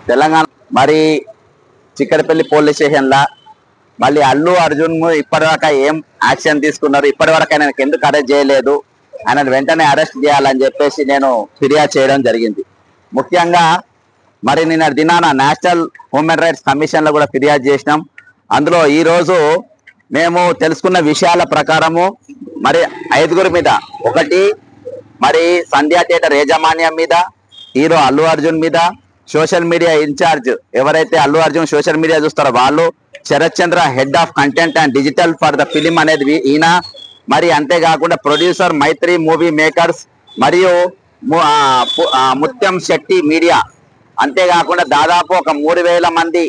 తెలంగాణ మరి చిక్కడపల్లి పోలీస్ స్టేషన్లా మళ్ళీ అల్లు అర్జున్ ఇప్పటిదాకా ఏం యాక్షన్ తీసుకున్నారు, ఇప్పటివరకు ఆయనకు ఎందుకు అరెస్ట్ చేయలేదు, ఆయన వెంటనే అరెస్ట్ చేయాలని చెప్పేసి నేను ఫిర్యాదు చేయడం జరిగింది. ముఖ్యంగా మరి నిన్న దినాన నేషనల్ హ్యూమన్ రైట్స్ కమిషన్లో కూడా ఫిర్యాదు చేసినాం. అందులో ఈరోజు మేము తెలుసుకున్న విషయాల ప్రకారము మరి 5గురి మీద, ఒకటి మరి సంధ్యా థియేటర్ యాజమాన్యం మీద, హీరో అల్లు అర్జున్ మీద, సోషల్ మీడియా ఇన్ఛార్జ్ ఎవరైతే అల్లు అర్జున్ సోషల్ మీడియా చూస్తారో వాళ్ళు, Sharath Chandra head of content and digital for the film అనేది ఈయన, మరి అంతేకాకుండా ప్రొడ్యూసర్ మైత్రి మూవీ మేకర్స్ మరియు ముత్యం శెట్టి మీడియా, అంతేకాకుండా దాదాపు ఒక 3000 మంది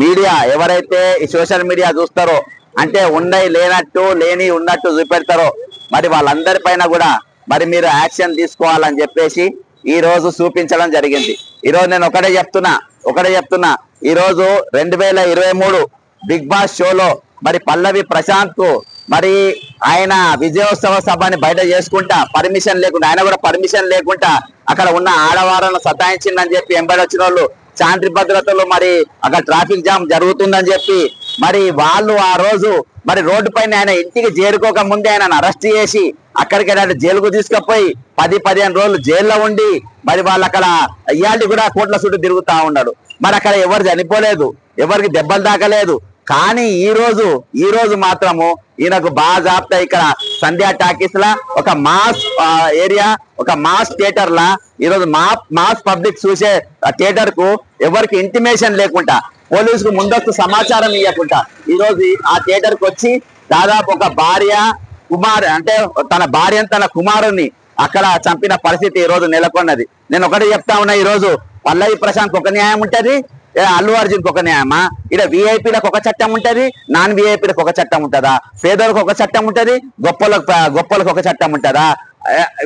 మీడియా ఎవరైతే ఈ సోషల్ మీడియా చూస్తారో, అంటే ఉన్నాయి లేనట్టు లేని ఉన్నట్టు చూపెడతారో, మరి వాళ్ళందరి పైన కూడా మరి మీరు యాక్షన్ తీసుకోవాలని చెప్పేసి ఈ రోజు చూపించడం జరిగింది. ఈరోజు నేను ఒకటే చెప్తున్నా ఈరోజు 2023 బిగ్ బాస్ షోలో మరి పల్లవి ప్రశాంత్ మరి ఆయన విజయోత్సవ సభని బయట చేసుకుంటా పర్మిషన్ లేకుండా, ఆయన కూడా పర్మిషన్ లేకుండా అక్కడ ఉన్న ఆడవాళ్ళను సతాయించిందని చెప్పి ఎంబడి వచ్చిన వాళ్ళు, శాంతి భద్రతలు మరి అక్కడ ట్రాఫిక్ జామ్ జరుగుతుందని చెప్పి మరి వాళ్ళు ఆ రోజు మరి రోడ్డు పైన ఆయన ఇంటికి చేరుకోక ముందే ఆయన అరెస్ట్ చేసి అక్కడికి జైలుకు తీసుకుపోయి 10-15 రోజులు జైల్లో ఉండి మరి వాళ్ళు అక్కడ ఇయాల్టి కూడా కోట్ల చుట్టూ తిరుగుతా ఉన్నాడు. మరి అక్కడ ఎవరు చనిపోలేదు, ఎవరికి దెబ్బలు దాకలేదు. కానీ ఈ రోజు మాత్రము ఈయనకు బాజాప్తా ఇక్కడ సంధ్యా టాకీస్ లా ఒక మాస్ ఏరియా, ఒక మాస్ థియేటర్ లా ఈరోజు మాస్ పబ్లిక్ చూసే థియేటర్ కు ఎవరికి ఇంటిమేషన్ లేకుండా, పోలీసుకు ముందస్తు సమాచారం ఇవ్వకుండా ఈరోజు ఆ థియేటర్ కు వచ్చి దాదాపు ఒక భార్య కుమార్ అంటే తన భార్యను తన కుమారుని అక్కడ చంపిన పరిస్థితి ఈ రోజు నెలకొన్నది. నేను ఒకటి చెప్తా ఉన్నా, ఈ రోజు పల్లవి ప్రశాంత్ ఒక న్యాయం ఉంటది, అల్లు అర్జున్కి ఒక న్యాయమా? ఇక్కడ విఐపీలకు ఒక చట్టం ఉంటది, నాన్ విఐపీలకు ఒక చట్టం ఉంటుందా? పేదలకు ఒక చట్టం ఉంటది, గొప్పలకు ఒక చట్టం ఉంటుందా?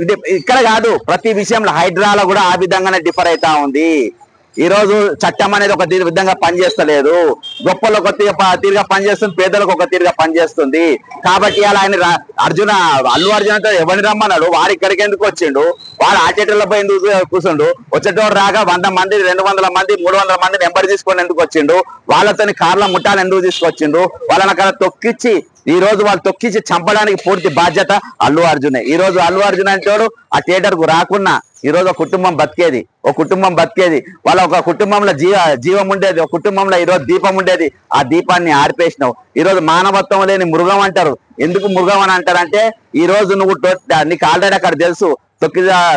ఇది ఇక్కడ కాదు, ప్రతి విషయంలో హైడ్రాలో కూడా ఆ విధంగానే డిఫర్ అవుతా ఉంది. ఈ రోజు చట్టం అనేది ఒక విధంగా పనిచేస్తలేదు, గొప్పలకు ఒక తీరుగా పనిచేస్తుంది, పేదలకు ఒక తీరుగా పనిచేస్తుంది. కాబట్టి అలా ఆయన అల్లు అర్జున్ ఎవరిని రమ్మన్నాడు, వాడు ఇక్కడికి ఎందుకు వచ్చిండు, వాడు ఆ థియేటర్లో పోయి ఎందుకు కూర్చుండు, వచ్చేటోడు రాగా 100 మంది 200 మంది 300 మందిని ఎంబడి తీసుకొని ఎందుకు వచ్చిండు, వాళ్ళతోని కార్ల ముఠాలు ఎందుకు తీసుకొచ్చిండు, వాళ్ళని అక్కడ తొక్కిచ్చి ఈ రోజు వాళ్ళు తొక్కిచ్చి చంపడానికి పూర్తి బాధ్యత అల్లు అర్జునే. ఈ రోజు అల్లు అర్జున్ అంటోడు ఆ థియేటర్ కు రాకున్నా ఈ రోజు ఒక కుటుంబం బతికేది, వాళ్ళ ఒక కుటుంబంలో జీవం ఉండేది, ఒక కుటుంబంలో ఈ రోజు దీపం ఉండేది, ఆ దీపాన్ని ఆర్పేసినావు. ఈ రోజు మానవత్వం లేని మృగం అంటారు. ఎందుకు మృగం అని అంటారంటే ఈ రోజు నువ్వు నీకు ఆల్రెడీ అక్కడ తెలుసు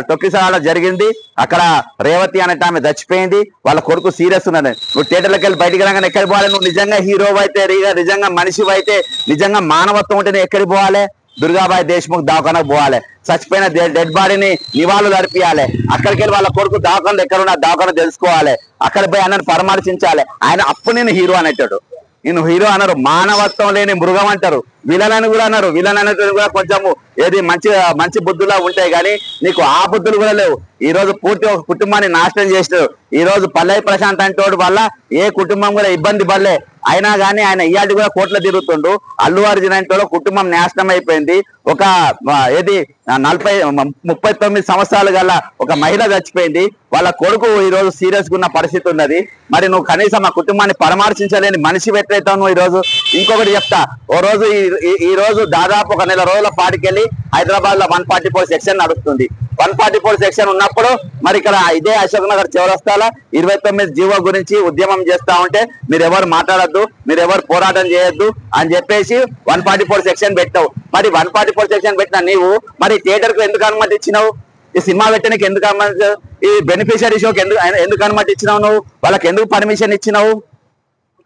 తొక్కిసాల జరిగింది, అక్కడ రేవతి అనేట ఆమె చచ్చిపోయింది, వాళ్ళ కొడుకు సీరియస్ ఉన్నది. నువ్వు థియేటర్లోకి వెళ్ళి బయటికి రాగానే ఎక్కడికి పోవాలి? నువ్వు నిజంగా హీరో అయితే, నిజంగా మనిషి అయితే, నిజంగా మానవత్వం ఉంటేనే ఎక్కడికి పోవాలి? దుర్గాబాయి దేశ్ముఖ్ దవాఖానకు పోవాలి, చచ్చిపోయిన డెడ్ బాడీని నివాళులు అర్పియాలి, అక్కడికి వెళ్ళి వాళ్ళ కొడుకు దవాఖానలు ఎక్కడున్నా దవాఖాన తెలుసుకోవాలి, అక్కడ పోయి అన్నను పరామర్శించాలి. ఆయన అప్పుడు నేను హీరో అనేటాడు, నేను హీరో అన్నారు. మానవత్వం లేని మృగం అంటారు, విలన్ అని కూడా అన్నారు. విలన్ అనేది కూడా కొంచెము ఏది మంచి బుద్ధులా ఉంటాయి, కానీ నీకు ఆ బుద్ధులు కూడా లేవు. ఈ రోజు పూర్తి ఒక కుటుంబాన్ని నాశనం చేసినారు. ఈ రోజు పల్లవి ప్రశాంత్ అంటోడు వల్ల ఏ కుటుంబం కూడా ఇబ్బంది పడలే, అయినా కానీ ఆయన ఇయాటి కూడా కోట్ల తిరుగుతుండు. అల్లు అర్జున్ అంటోడు కుటుంబం నాశనం అయిపోయింది. ఒక 39 సంవత్సరాలు గల ఒక మహిళ చచ్చిపోయింది, వాళ్ళ కొడుకు ఈ రోజు సీరియస్ గా ఉన్న పరిస్థితి ఉన్నది. మరి నువ్వు కనీసం ఆ కుటుంబాన్ని పరామర్శించలేని మనిషి ఎట్లయితావు నువ్వు? ఈ రోజు ఇంకొకటి చెప్తా, ఈ రోజు దాదాపు ఒక నెల రోజుల పాటికెళ్ళి హైదరాబాద్ లో 144 సెక్షన్ నడుస్తుంది. 144 సెక్షన్ ఉన్నప్పుడు మరి ఇక్కడ ఇదే అశోక్ నగర్ చౌరస్తాలో 29 జీవో గురించి ఉద్యమం చేస్తా ఉంటే మీరు ఎవరు మాట్లాడద్దు, మీరు ఎవరు పోరాటం చేయొద్దు అని చెప్పేసి 144 సెక్షన్ పెట్టావు. మరి 144 సెక్షన్ పెట్టిన నీవు మరి థియేటర్ కు ఎందుకు అనుమతి ఇచ్చినావు? ఈ సినిమా పెట్టడానికి ఎందుకు అనుమతి, ఈ బెనిఫిషియరీ షోకి ఎందుకు అనుమతి ఇచ్చినావు? నువ్వు వాళ్ళకి ఎందుకు పర్మిషన్ ఇచ్చినావు?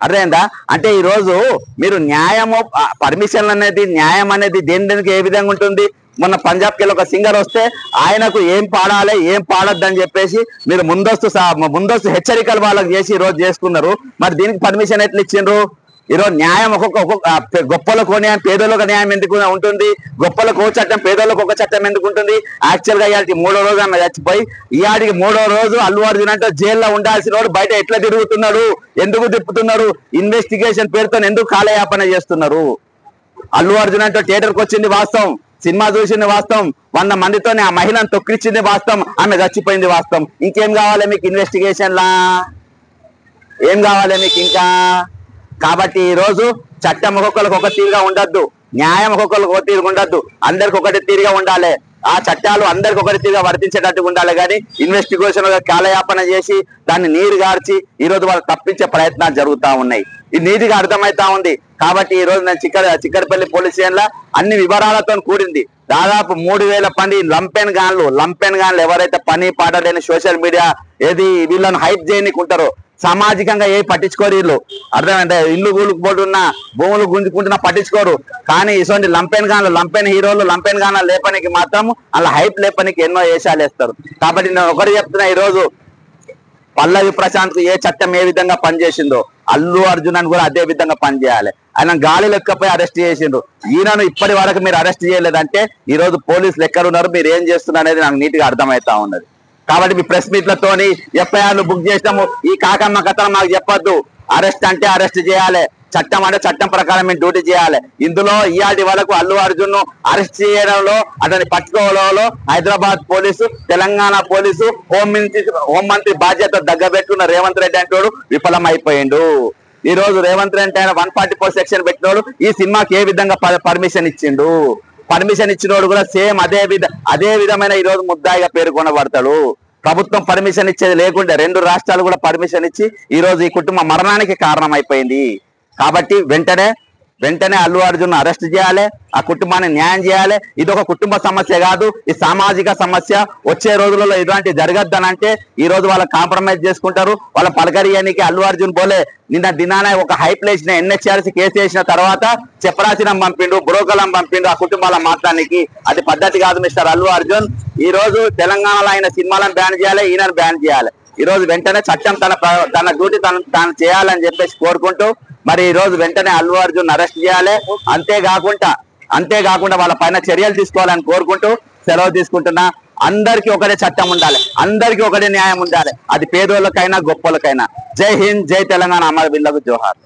అర్థమైందా? అంటే ఈ రోజు మీరు న్యాయము పర్మిషన్ అనేది న్యాయం అనేది దేనికి ఏ విధంగా ఉంటుంది? మొన్న పంజాబ్కి వెళ్ళి ఒక సింగర్ వస్తే ఆయనకు ఏం పాడాలి ఏం పాడొద్దని చెప్పేసి మీరు ముందస్తు హెచ్చరికలు వాళ్ళకి చేసి ఈ రోజు చేసుకున్నారు. మరి దీనికి పర్మిషన్ ఎట్లా ఇచ్చిండ్రు? ఈరోజు న్యాయం ఒక్కొక్క గొప్పలకు న్యాయం పేదలకు న్యాయం ఎందుకు ఉంటుంది? గొప్పలకు ఒక చట్టం పేదలకు ఒక చట్టం ఎందుకు ఉంటుంది? యాక్చువల్ గా ఇవాళకి 3వ రోజు ఆమె చచ్చిపోయి ఇవాడికి 3వ రోజు అల్లు అర్జున్ అంటే జైల్లో ఉండాల్సిన వాడు బయట ఎట్లా తిరుగుతున్నాడు? ఎందుకు తిప్పుతున్నారు? ఇన్వెస్టిగేషన్ పేరుతో ఎందుకు కాలయాపన చేస్తున్నారు? అల్లు అర్జున్ అంటే థియేటర్కి వచ్చింది వాస్తవం, సినిమా చూసింది వాస్తవం, 100 మందితోనే ఆ మహిళను తొక్కిచ్చింది వాస్తవం, ఆమె చచ్చిపోయింది వాస్తవం. ఇంకేం కావాలి మీకు ఇన్వెస్టిగేషన్లా? ఏం కావాలి మీకు ఇంకా? కాబట్టి ఈ రోజు చట్టం ఒక్కొక్కరికి ఒక తీరుగా ఉండద్దు, న్యాయం ఒక్కొక్కరికి ఒక తీరుగా ఉండద్దు, అందరికి ఒకటి తీరుగా ఉండాలి. ఆ చట్టాలు అందరికి ఒకటి తీరుగా వర్తించేటట్టుగా ఉండాలి. కానీ ఇన్వెస్టిగేషన్ కాలయాపన చేసి దాన్ని నీరు గార్చి ఈ రోజు వాళ్ళు తప్పించే ప్రయత్నాలు జరుగుతూ ఉన్నాయి. ఇది నీతిగా అర్థమైతా ఉంది. కాబట్టి ఈ రోజు నేను చిక్కడపల్లి పోలీస్ స్టేషన్ అన్ని వివరాలతో కూడింది. దాదాపు 3000 మంది లంపెన్ గాన్లు ఎవరైతే పని పాట లేని సోషల్ మీడియా ఏది వీళ్ళని హైప్ చేయనికుంటారో, సామాజికంగా ఏ పట్టించుకోరు వీళ్ళు. అర్థమైంటే ఇల్లు కూలుకుపోతున్నా భూములు గుంజుకుంటున్నా పట్టించుకోరు. కానీ ఇటువంటి లంపెన్ హీరోలు లంపెన్ గాన్లు లేపనికి మాత్రం అలా హైప్ లేపనికి ఎన్నో వేషాలు వేస్తారు. కాబట్టి నేను ఒకటి చెప్తున్నా, ఈ రోజు పల్లవి ప్రశాంత్ కు ఏ చట్టం ఏ విధంగా పనిచేసిందో అల్లు అర్జున్ అని కూడా అదే విధంగా పనిచేయాలి. ఆయన గాలి లెక్కపై అరెస్ట్ చేసిండ్రు, ఈయనను ఇప్పటి వరకు మీరు అరెస్ట్ చేయలేదంటే ఈ రోజు పోలీసులు ఎక్కడున్నారు, మీరు ఏం చేస్తున్నారు అనేది నాకు నీట్ గా అర్థమవుతా ఉన్నది. కాబట్టి మీ ప్రెస్ మీట్లతోని ఎఫ్ఐఆర్లు బుక్ చేసినాము, ఈ కాకమ్మ కథలు మాకు చెప్పొద్దు. అరెస్ట్ అంటే అరెస్ట్ చేయాలి, చట్టం అంటే చట్టం ప్రకారం మేము డ్యూటీ చేయాలి. ఇందులో ఇయాటి వరకు అల్లు అర్జున్ ను అరెస్ట్ చేయడంలో, అతన్ని పట్టుకోవడంలో హైదరాబాద్ పోలీసు, తెలంగాణ పోలీసు, హోంమంత్రి బాధ్యత దగ్గబెట్టుకున్న రేవంత్ రెడ్డి అంటోడు విఫలమైపోయిండు. ఈ రోజు రేవంత్ రెడ్డి ఆయన 144 సెక్షన్ పెట్టినోడు ఈ సినిమాకి ఏ విధంగా పర్మిషన్ ఇచ్చిండు? పర్మిషన్ ఇచ్చినోడు కూడా సేమ్ అదే విధమైన ఈ రోజు ముద్దాయిగా పేర్కొనబడతాడు. ప్రభుత్వం పర్మిషన్ ఇచ్చేది లేకుంటే 2 రాష్ట్రాలు కూడా పర్మిషన్ ఇచ్చి ఈ రోజు ఈ కుటుంబ మరణానికి కారణం అయిపోయింది. కాబట్టి వెంటనే అల్లు అర్జున్ అరెస్ట్ చేయాలి, ఆ కుటుంబాన్ని న్యాయం చేయాలి. ఇది ఒక కుటుంబ సమస్య కాదు, ఈ సామాజిక సమస్య. వచ్చే రోజులలో ఇలాంటి జరగద్దనంటే ఈ రోజు వాళ్ళ కాంప్రమైజ్ చేసుకుంటారు. వాళ్ళ పలకరియనికి అల్లు అర్జున్ పోలే నిన్న దినాన ఒక హైప్ లేచిన NHRC కేసు వేసిన తర్వాత చెప్పరాచినం పంపిండు, బ్రోకలం పంపిండు ఆ కుటుంబాల మాట్లాడానికి. అది పద్ధతి కాదు మిస్టర్ అల్లు అర్జున్. ఈ రోజు తెలంగాణలో ఆయన సినిమాలను బ్యాన్ చేయాలి, ఈయనను బ్యాన్ చేయాలి. ఈ రోజు వెంటనే చట్టం తన డ్యూటీ తాను చేయాలని చెప్పేసి కోరుకుంటూ మరి ఈ రోజు వెంటనే అల్లు అర్జున్ అరెస్ట్ చేయాలి. అంతేకాకుండా వాళ్ళ పైన చర్యలు తీసుకోవాలని కోరుకుంటూ సెలవు తీసుకుంటున్నా. అందరికీ ఒకటే చట్టం ఉండాలి, అందరికీ ఒకటే న్యాయం ఉండాలి, అది పేదోళ్ళకైనా గొప్పలకైనా. జై హింద్, జై తెలంగాణ, అమర బిల్లకు జోహార్.